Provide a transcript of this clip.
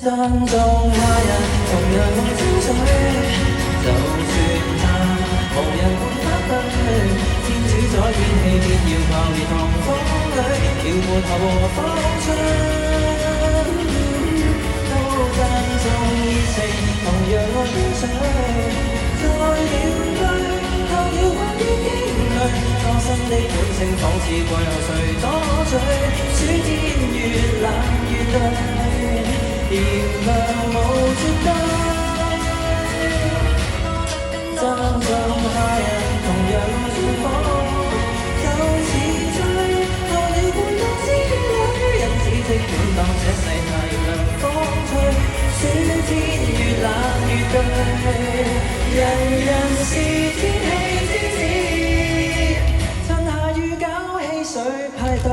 爭中他人同樣共清水，就算他無人管他對，天主宰天氣必要爆裂狂風裏，要沒頭和風吹，都爭中熱情同樣愛天水，在鳥居靠了關於驚淚，初生的本性仿似季候誰躲嘴，暑天越冷越對。炎涼無絕對，爭中他人同樣愛穿火，就似醉，過了半冬之旅，因此即管當這世太陽風吹，暑天越冷越對，人人是天氣之子，趁下雨搞汽水派對。